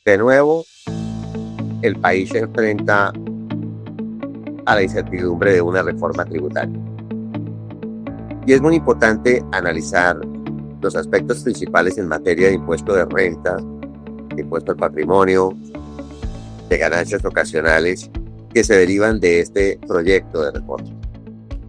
De nuevo, el país se enfrenta a la incertidumbre de una reforma tributaria. Y es muy importante analizar los aspectos principales en materia de impuesto de renta, de impuesto al patrimonio, de ganancias ocasionales que se derivan de este proyecto de reforma.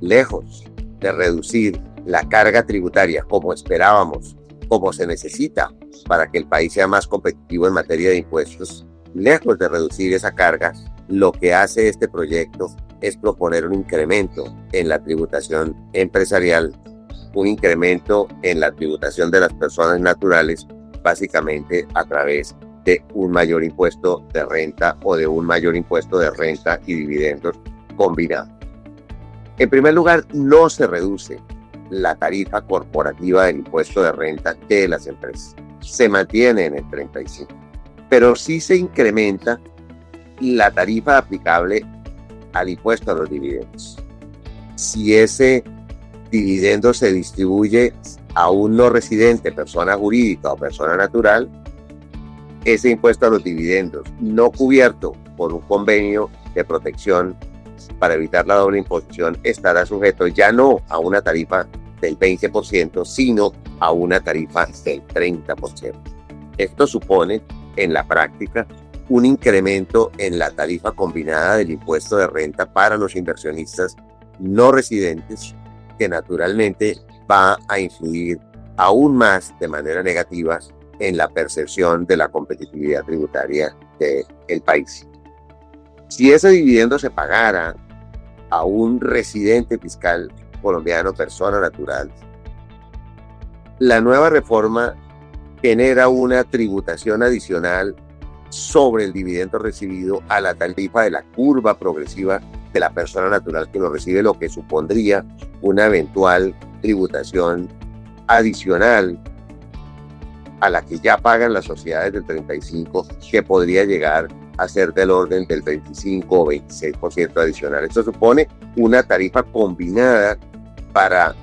Lejos de reducir la carga tributaria como esperábamos, como se necesita para que el país sea más competitivo en materia de impuestos, lejos de reducir esa carga, lo que hace este proyecto es proponer un incremento en la tributación empresarial, un incremento en la tributación de las personas naturales, básicamente a través de un mayor impuesto de renta o de un mayor impuesto de renta y dividendos combinado. En primer lugar, no se reduce la tarifa corporativa del impuesto de renta de las empresas. Se mantiene en el 35%, pero sí se incrementa la tarifa aplicable al impuesto a los dividendos. Si ese dividendo se distribuye a un no residente, persona jurídica o persona natural, ese impuesto a los dividendos no cubierto por un convenio de protección para evitar la doble imposición estará sujeto ya no a una tarifa del 20%, sino a una tarifa del 30%. Esto supone, en la práctica, un incremento en la tarifa combinada del impuesto de renta para los inversionistas no residentes, que naturalmente va a influir aún más de manera negativa en la percepción de la competitividad tributaria del país. Si ese dividendo se pagara a un residente fiscal colombiano, persona natural, la nueva reforma genera una tributación adicional sobre el dividendo recibido a la tarifa de la curva progresiva de la persona natural que lo recibe, lo que supondría una eventual tributación adicional a la que ya pagan las sociedades del 35%, que podría llegar a ser del orden del 25 o 26% adicional. Esto supone una tarifa combinada para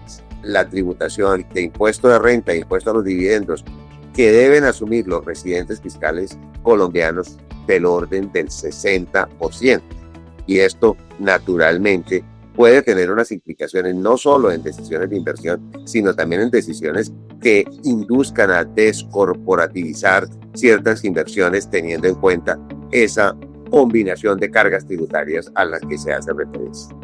la tributación de impuesto de renta e impuesto a los dividendos que deben asumir los residentes fiscales colombianos del orden del 60%. Y esto, naturalmente, puede tener unas implicaciones no solo en decisiones de inversión, sino también en decisiones que induzcan a descorporativizar ciertas inversiones, teniendo en cuenta esa combinación de cargas tributarias a las que se hace referencia.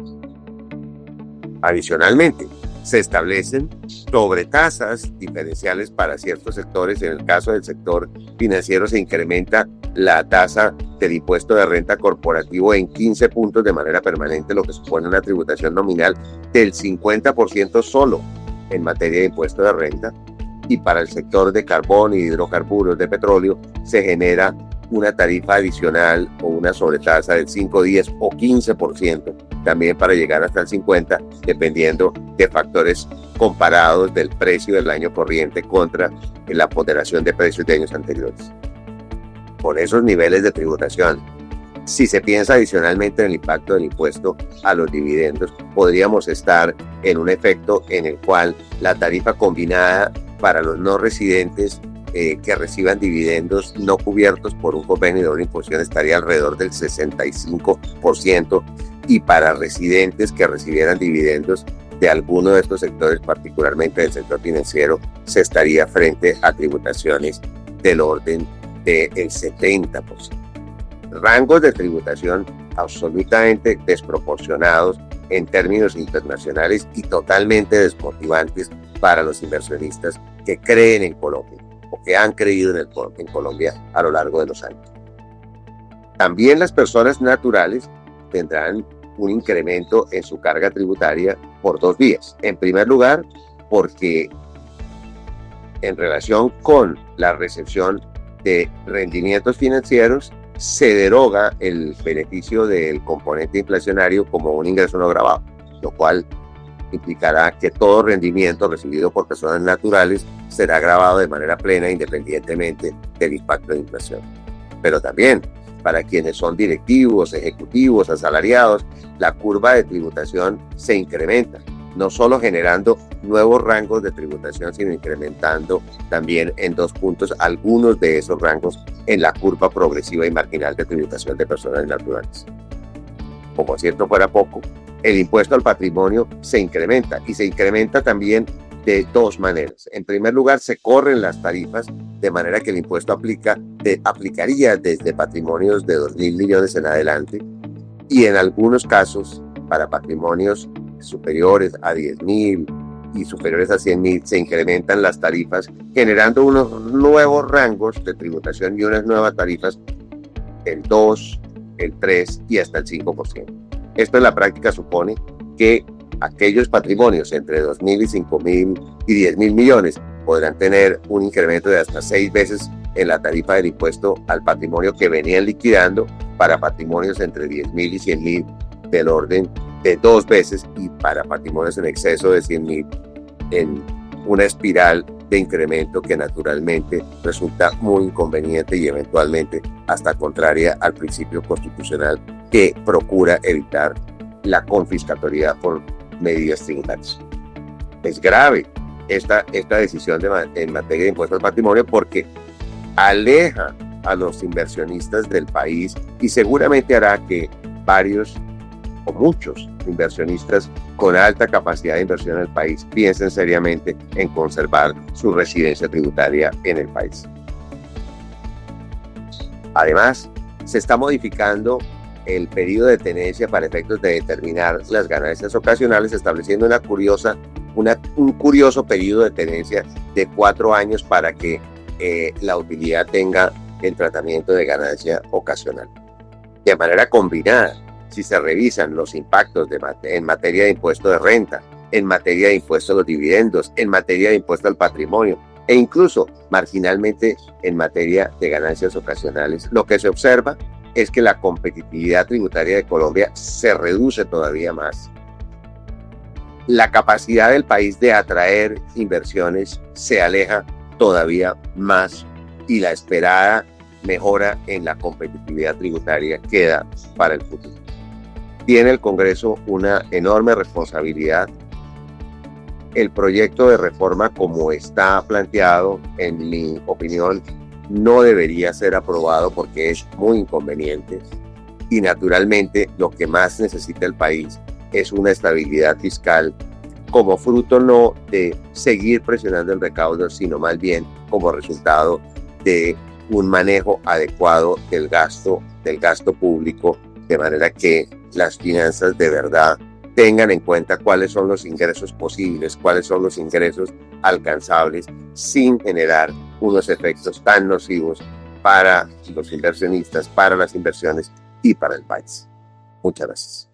Adicionalmente, se establecen sobretasas diferenciales para ciertos sectores. En el caso del sector financiero se incrementa la tasa del impuesto de renta corporativo en 15 puntos de manera permanente, lo que supone una tributación nominal del 50% solo en materia de impuesto de renta. Y para el sector de carbón y hidrocarburos de petróleo se genera una tarifa adicional o una sobretasa del 5, 10 o 15%, también para llegar hasta el 50%, dependiendo de factores comparados del precio del año corriente contra la ponderación de precios de años anteriores. Con esos niveles de tributación, si se piensa adicionalmente en el impacto del impuesto a los dividendos, podríamos estar en un efecto en el cual la tarifa combinada para los no residentes que reciban dividendos no cubiertos por un convenio de doble imposición estaría alrededor del 65%, y para residentes que recibieran dividendos de alguno de estos sectores, particularmente del sector financiero, se estaría frente a tributaciones del orden del 70%. Rangos de tributación absolutamente desproporcionados en términos internacionales y totalmente desmotivantes para los inversionistas que creen en Colombia o que han creído en Colombia a lo largo de los años. También las personas naturales tendrán un incremento en su carga tributaria por dos vías. En primer lugar, porque en relación con la recepción de rendimientos financieros se deroga el beneficio del componente inflacionario como un ingreso no gravado, lo cual implicará que todo rendimiento recibido por personas naturales será gravado de manera plena independientemente del impacto de inflación. Pero también para quienes son directivos, ejecutivos, asalariados, la curva de tributación se incrementa, no solo generando nuevos rangos de tributación, sino incrementando también en 2 puntos algunos de esos rangos en la curva progresiva y marginal de tributación de personas naturales. Como si esto fuera poco, el impuesto al patrimonio se incrementa y se incrementa también de dos maneras. En primer lugar, se corren las tarifas de manera que el impuesto aplicaría desde patrimonios de 2.000 millones en adelante y en algunos casos para patrimonios superiores a 10.000 y superiores a 100.000 se incrementan las tarifas, generando unos nuevos rangos de tributación y unas nuevas tarifas, el 2, el 3 y hasta el 5%. Esto en la práctica supone que aquellos patrimonios entre 2.000 y 5.000 y 10.000 millones podrán tener un incremento de hasta 6 veces en la tarifa del impuesto al patrimonio que venían liquidando, para patrimonios entre 10.000 y 100.000 del orden de 2 veces, y para patrimonios en exceso de 100.000 en una espiral de incremento que naturalmente resulta muy inconveniente y eventualmente hasta contraria al principio constitucional que procura evitar la confiscatoriedad por medidas tributarias. Es grave esta decisión en materia de impuesto al patrimonio porque aleja a los inversionistas del país y seguramente hará que varios o muchos inversionistas con alta capacidad de inversión en el país piensen seriamente en conservar su residencia tributaria en el país. Además, se está modificando el periodo de tenencia para efectos de determinar las ganancias ocasionales, estableciendo un curioso periodo de tenencia de 4 años para que la utilidad tenga el tratamiento de ganancia ocasional. De manera combinada, si se revisan los impactos en materia de impuesto de renta, en materia de impuesto a los dividendos, en materia de impuesto al patrimonio e incluso marginalmente en materia de ganancias ocasionales, lo que se observa es que la competitividad tributaria de Colombia se reduce todavía más. La capacidad del país de atraer inversiones se aleja todavía más y la esperada mejora en la competitividad tributaria queda para el futuro. Tiene el Congreso una enorme responsabilidad. El proyecto de reforma, como está planteado, en mi opinión, no debería ser aprobado porque es muy inconveniente y naturalmente lo que más necesita el país es una estabilidad fiscal como fruto no de seguir presionando el recaudo, sino más bien como resultado de un manejo adecuado del gasto público, de manera que las finanzas de verdad tengan en cuenta cuáles son los ingresos posibles, cuáles son los ingresos alcanzables, sin generar unos efectos tan nocivos para los inversionistas, para las inversiones y para el país. Muchas gracias.